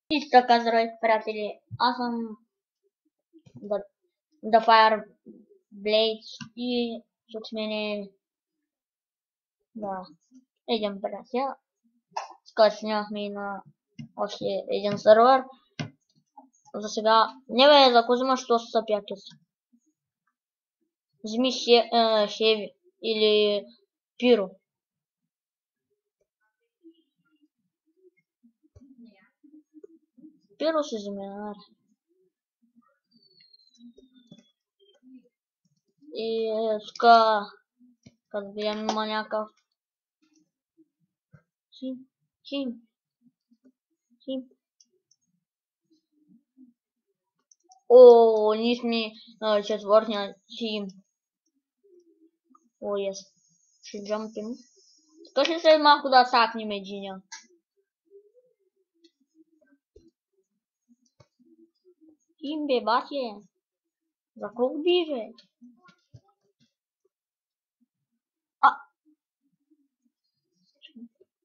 И така, здравейте, приятели! Аз съм The Fire Blades и с мен е един приятел, с който снимахме и на още един сервер. За сега не бе за Козима, що са пякес. Вземи Хеви или Пиро. Пиро се вземи, нали? И тука, като видим има някакъв Хим. О, ние сме четвъртия тим. О, yes. Ще джампим. Скажи след малко да сакнем единия. Тим бе, бате. За колко би, бе?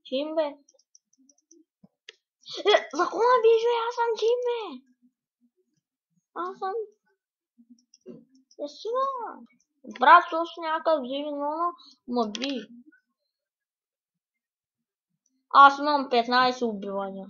Тим бе. За колко би, бе? Аз съм тим, бе. Аз съм... Естина. Брат, също някакъв взиви, но би. Аз имам 15 убивания.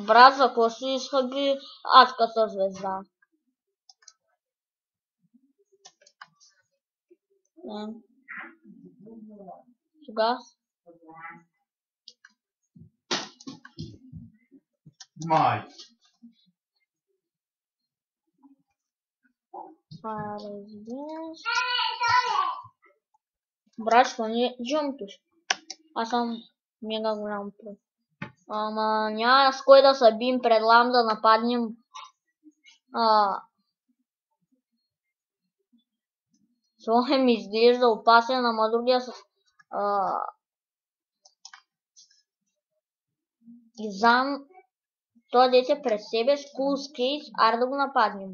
Брат, за какво си изхъби адската звезда? Сега? Май. Брат, що не джампиш? Аз съм мега голям про. Ама няма с кой да се бием, предлагам да нападнем Слоне ми изглежда опасен, ама другия с Изам, той дете пред себе с кул скейт, аре да го нападнем.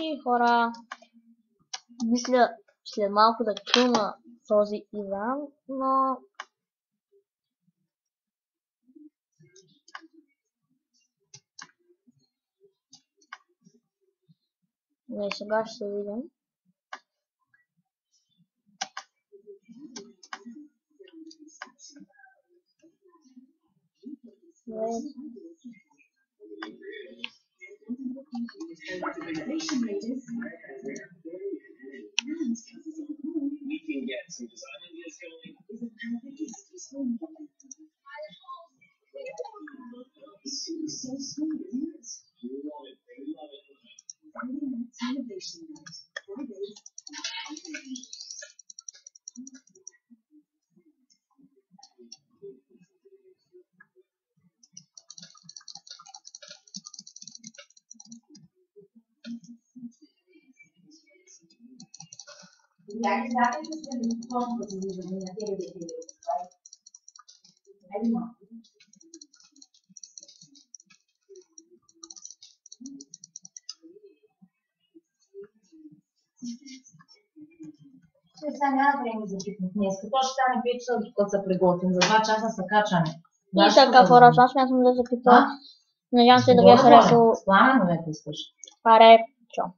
И хора, мисля след малко да килна този Иван, но не, сега ще видим. Сега няма време за пикник днес. То ще стане 5 часа, докато се приготвим. За 2 часа са качане. И така хора, аз смятам да запитам. Надявам се да ви е Добре, харесало. Пламено, ако искаш. Паре. Чао.